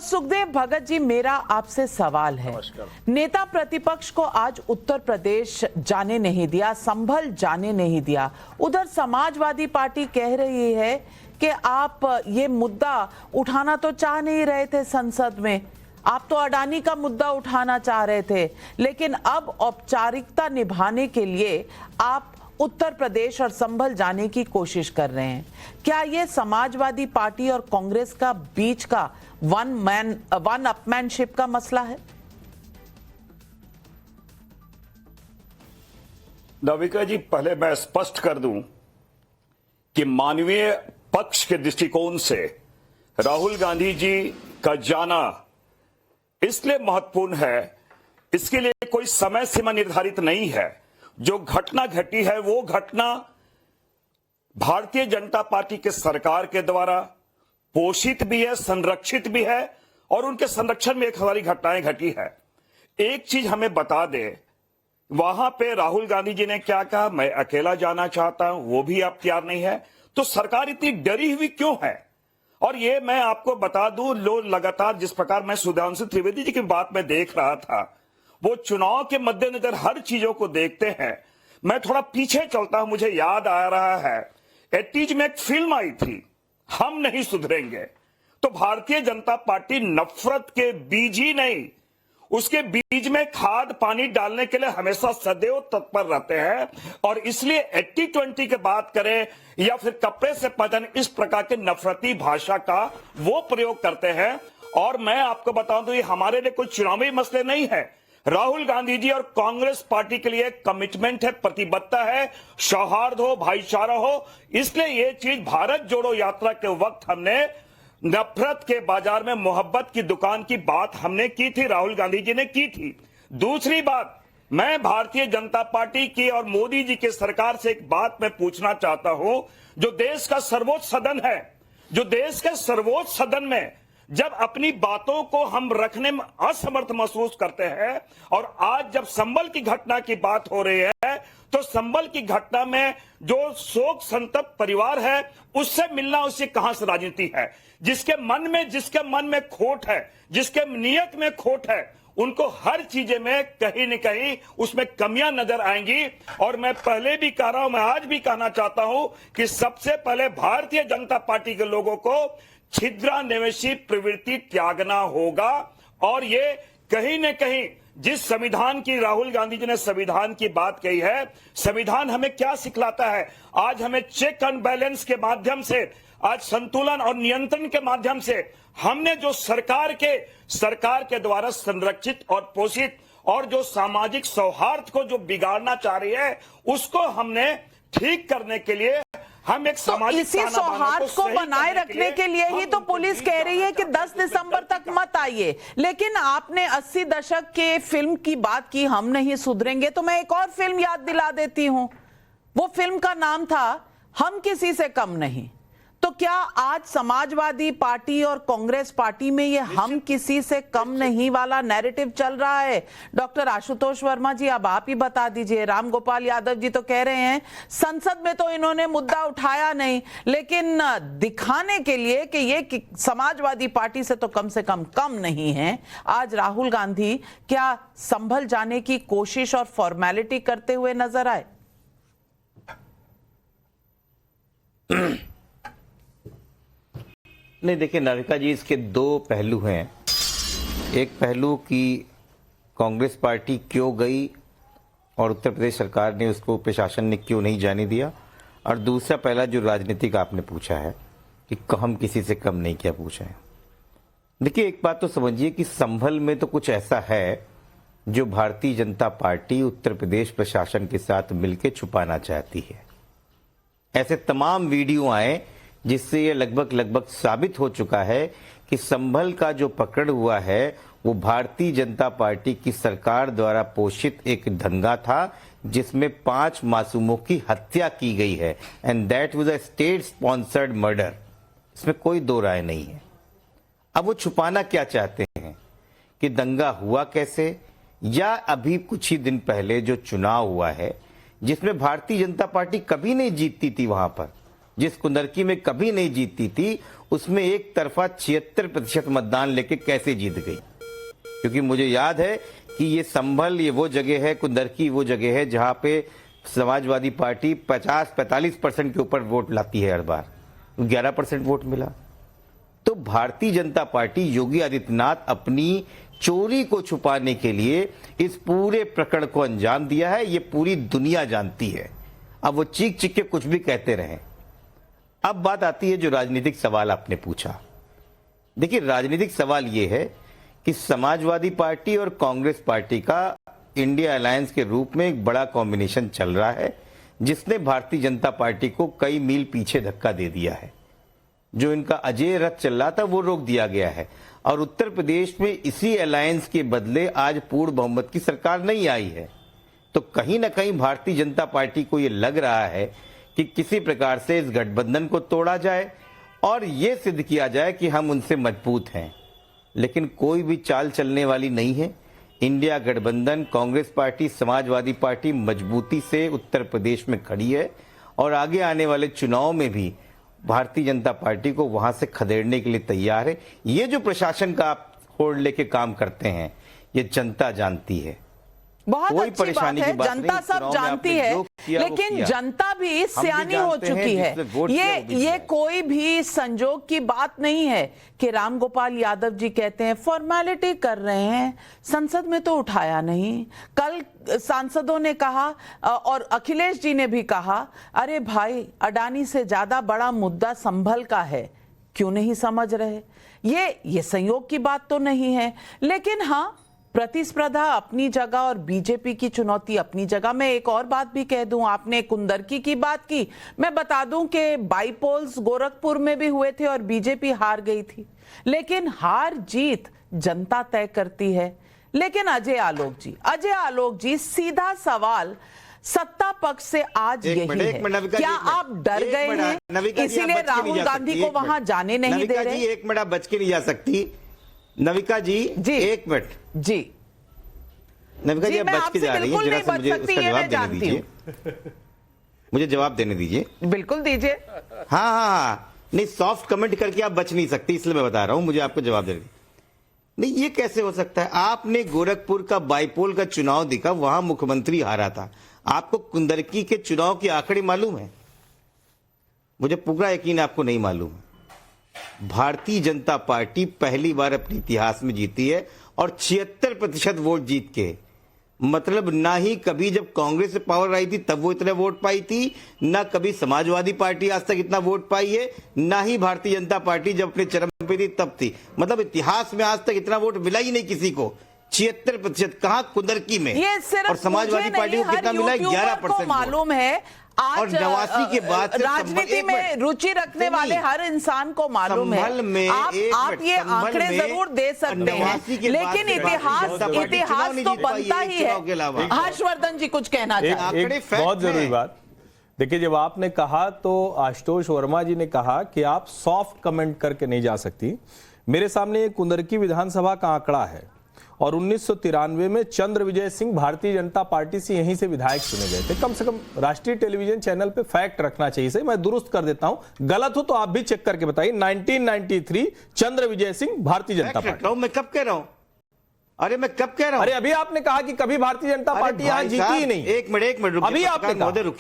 सुखदेव भगत जी, मेरा आपसे सवाल है। नेता प्रतिपक्ष को आज उत्तर प्रदेश जाने नहीं दिया, संभल जाने नहीं दिया। उधर समाजवादी पार्टी कह रही है कि आप ये मुद्दा उठाना तो चाह नहीं रहे थे संसद में, आप तो अडानी का मुद्दा उठाना चाह रहे थे, लेकिन अब औपचारिकता निभाने के लिए आप उत्तर प्रदेश और संभल जाने की कोशिश कर रहे हैं। क्या ये समाजवादी पार्टी और कांग्रेस का बीच का वन अपमैनशिप का मसला है? नाविका जी, पहले मैं स्पष्ट कर दूं कि मानवीय पक्ष के दृष्टिकोण से राहुल गांधी जी का जाना इसलिए महत्वपूर्ण है, इसके लिए कोई समय सीमा निर्धारित नहीं है। जो घटना घटी है वो घटना भारतीय जनता पार्टी के सरकार के द्वारा पोषित भी है, संरक्षित भी है, और उनके संरक्षण में एक हमारी घटनाएं घटी है। एक चीज हमें बता दे, वहां पे राहुल गांधी जी ने क्या कहा, मैं अकेला जाना चाहता हूं, वो भी आप तैयार नहीं है। तो सरकार इतनी डरी हुई क्यों है? और ये मैं आपको बता दूं, लोग लगातार जिस प्रकार मैं सुधांशु त्रिवेदी जी की बात में देख रहा था, वो चुनाव के मद्देनजर हर चीजों को देखते हैं। मैं थोड़ा पीछे चलता हूं, मुझे याद आ रहा है 80s में एक फिल्म आई थी, हम नहीं सुधरेंगे। तो भारतीय जनता पार्टी नफरत के बीज ही नहीं, उसके बीज में खाद पानी डालने के लिए हमेशा सदैव तत्पर रहते हैं। और इसलिए 80-20 की बात करें या फिर कपड़े से पहचान, इस प्रकार के नफरती भाषा का वो प्रयोग करते हैं। और मैं आपको बताऊं तो ये हमारे लिए कोई चुनावी मसले नहीं है। राहुल गांधी जी और कांग्रेस पार्टी के लिए कमिटमेंट है, प्रतिबद्धता है, सौहार्द हो, भाईचारा हो। इसलिए ये चीज भारत जोड़ो यात्रा के वक्त हमने नफरत के बाजार में मोहब्बत की दुकान की बात हमने की थी, राहुल गांधी जी ने की थी। दूसरी बात, मैं भारतीय जनता पार्टी की और मोदी जी के सरकार से एक बात मैं पूछना चाहता हूं। जो देश का सर्वोच्च सदन है, जो देश के सर्वोच्च सदन में जब अपनी बातों को हम रखने में असमर्थ महसूस करते हैं, और आज जब संभल की घटना की बात हो रही है, तो संभल की घटना में जो शोक संतप्त परिवार है, उससे मिलना, उससे कहां से राजनीति है? जिसके मन में खोट है, जिसके नियत में खोट है, उनको हर चीजें में कहीं न कहीं उसमें कमियां नजर आएंगी। और मैं पहले भी कह रहा हूं, मैं आज भी कहना चाहता हूं कि सबसे पहले भारतीय जनता पार्टी के लोगों को छिद्रान्वेषी प्रवृत्ति त्यागना होगा। और ये कहीं न कहीं जिस संविधान की राहुल गांधी जी ने संविधान की बात कही है, संविधान हमें क्या सिखलाता है? आज हमें चेक एंड बैलेंस के माध्यम से, आज संतुलन और नियंत्रण के माध्यम से हमने जो सरकार के द्वारा संरक्षित और पोषित और जो सामाजिक सौहार्द को जो बिगाड़ना चाह रही है, उसको हमने ठीक करने के लिए हम एक सामाजिक इसी सौहार्द को बनाए रखने के लिए ही तो पुलिस कह रही है कि 10 दिसंबर तक मत आइए। लेकिन आपने 80 दशक के फिल्म की बात की, हम नहीं सुधरेंगे, तो मैं एक और फिल्म याद दिला देती हूं। वो फिल्म का नाम था हम किसी से कम नहीं। तो क्या आज समाजवादी पार्टी और कांग्रेस पार्टी में ये हम किसी से कम नहीं वाला नैरेटिव चल रहा है? डॉक्टर आशुतोष वर्मा जी, अब आप ही बता दीजिए। राम गोपाल यादव जी तो कह रहे हैं संसद में तो इन्होंने मुद्दा उठाया नहीं, लेकिन दिखाने के लिए कि ये समाजवादी पार्टी से तो कम नहीं है, आज राहुल गांधी क्या संभल जाने की कोशिश और फॉर्मेलिटी करते हुए नजर आए? नहीं, देखिए नाविका जी, इसके दो पहलू हैं। एक पहलू कि कांग्रेस पार्टी क्यों गई और उत्तर प्रदेश सरकार ने उसको, प्रशासन ने क्यों नहीं जाने दिया, और दूसरा पहला जो राजनीतिक आपने पूछा है कि हम किसी से कम नहीं, क्या पूछा है। देखिए, एक बात तो समझिए कि संभल में तो कुछ ऐसा है जो भारतीय जनता पार्टी उत्तर प्रदेश प्रशासन के साथ मिलकर छुपाना चाहती है। ऐसे तमाम वीडियो आए जिससे ये लगभग साबित हो चुका है कि संभल का जो पकड़ हुआ है वो भारतीय जनता पार्टी की सरकार द्वारा पोषित एक दंगा था, जिसमें 5 मासूमों की हत्या की गई है, and that was a state sponsored murder. इसमें कोई दो राय नहीं है। अब वो छुपाना क्या चाहते हैं कि दंगा हुआ कैसे, या अभी कुछ ही दिन पहले जो चुनाव हुआ है जिसमें भारतीय जनता पार्टी कभी नहीं जीतती थी, वहां पर जिस कुंदरकी में कभी नहीं जीतती थी, उसमें एक तरफा 76% मतदान लेके कैसे जीत गई। क्योंकि मुझे याद है कि ये संभल, ये वो जगह है, कुंदरकी वो जगह है जहां पे समाजवादी पार्टी 50-45% के ऊपर वोट लाती है हर बार, 11% वोट मिला। तो भारतीय जनता पार्टी, योगी आदित्यनाथ अपनी चोरी को छुपाने के लिए इस पूरे प्रकरण को अंजाम दिया है। ये पूरी दुनिया जानती है। अब वो चीख चीख के कुछ भी कहते रहें। अब बात आती है जो राजनीतिक सवाल आपने पूछा। देखिए, राजनीतिक सवाल ये है कि समाजवादी पार्टी और कांग्रेस पार्टी का इंडिया अलायंस के रूप में एक बड़ा कॉम्बिनेशन चल रहा है, जिसने भारतीय जनता पार्टी को कई मील पीछे धक्का दे दिया है। जो इनका अजय रथ चल रहा था वो रोक दिया गया है, और उत्तर प्रदेश में इसी अलायंस के बदले आज पूर्ण बहुमत की सरकार नहीं आई है। तो कहीं ना कहीं भारतीय जनता पार्टी को ये लग रहा है कि किसी प्रकार से इस गठबंधन को तोड़ा जाए और ये सिद्ध किया जाए कि हम उनसे मजबूत हैं। लेकिन कोई भी चाल चलने वाली नहीं है। इंडिया गठबंधन, कांग्रेस पार्टी, समाजवादी पार्टी मजबूती से उत्तर प्रदेश में खड़ी है, और आगे आने वाले चुनाव में भी भारतीय जनता पार्टी को वहां से खदेड़ने के लिए तैयार है। ये जो प्रशासन का आप होड़ लेके काम करते हैं, ये जनता जानती है। बहुत कोई अच्छी बात परेशानी है, की बात जनता नहीं। सब चुनाव में जानती आपने है, जो किया वो लेकिन किया। जनता भी सियानी हो जानते हैं चुकी है। जिसने वोट किया वो भी ये किया। कोई भी संजोग की बात नहीं है कि रामगोपाल यादव जी कहते हैं फॉर्मेलिटी कर रहे हैं, संसद में तो उठाया नहीं। कल सांसदों ने कहा और अखिलेश जी ने भी कहा, अरे भाई अडानी से ज्यादा बड़ा मुद्दा संभल का है, क्यों नहीं समझ रहे। ये संयोग की बात तो नहीं है। लेकिन हाँ, प्रतिस्पर्धा अपनी जगह और बीजेपी की चुनौती अपनी जगह। मैं एक और बात भी कह दूं, आपने कुंदरकी की बात की, मैं बता दूं कि बाईपोल्स गोरखपुर में भी हुए थे और बीजेपी हार गई थी। लेकिन हार जीत जनता तय करती है। लेकिन अजय आलोक जी सीधा सवाल सत्ता पक्ष से आज यही है, क्या आप डर गए हैं इसीलिए राहुल गांधी को वहां जाने नहीं दे रहे? एक मिनट, आप बच के नहीं जा सकती नविका जी। एक मिनट जी, नविका जी, आप मैं बच के जा रही हैं, जरा सा मुझे उसका जवाब देने दीजिए। मुझे जवाब देने दीजिए। बिल्कुल दीजिए। हाँ, नहीं, सॉफ्ट कमेंट करके आप बच नहीं सकती, इसलिए मैं बता रहा हूं, मुझे आपको जवाब देने दीजिए। नहीं, ये कैसे हो सकता है? आपने गोरखपुर का बाईपोल का चुनाव देखा, वहां मुख्यमंत्री हारा था। आपको कुंदरकी के चुनाव के आंकड़े मालूम है? मुझे पूरा यकीन आपको नहीं मालूम है। भारतीय जनता पार्टी पहली बार अपने इतिहास में जीती है, और 76% वोट जीत के, मतलब ना ही कभी जब कांग्रेस से पावर आई थी तब वो इतने वोट पाई थी, ना कभी समाजवादी पार्टी आज तक इतना वोट पाई है, ना ही भारतीय जनता पार्टी जब अपने चरम पे थी तब थी। मतलब इतिहास में आज तक इतना वोट मिला ही नहीं किसी को। 76% कहां? कुंदरकी में। ये सिर्फ और समाजवादी पार्टी को कितना मिला है? 11% मालूम है। आज और 89 के बाद से राजनीति में रुचि रखने वाले हर इंसान को मालूम है। आप ये आंकड़े जरूर दे सकते हैं, लेकिन इतिहास तो बनता ही है। हर्षवर्धन जी कुछ कहना चाहते हैं? बहुत जरूरी बात। देखिए, जब आपने कहा तो आशुतोष वर्मा जी ने कहा कि आप सॉफ्ट कमेंट करके नहीं जा सकती। मेरे सामने कुंदरकी विधानसभा का आंकड़ा है, और 1993 में चंद्र विजय सिंह भारतीय जनता पार्टी से यहीं से विधायक चुने गए थे। कम से कम राष्ट्रीय टेलीविजन चैनल पे फैक्ट रखना चाहिए। सही, मैं दुरुस्त कर देता हूं, गलत हो तो आप भी चेक करके बताइए। 1993 चंद्र विजय सिंह भारतीय जनता पार्टी। मैं कब कह रहा हूं? अरे मैं कब कह रहा हूं? अरे अभी आपने कहा कि कभी भारतीय जनता पार्टी यहां जीती ही नहीं। एक मिनट अभी आपने कहा।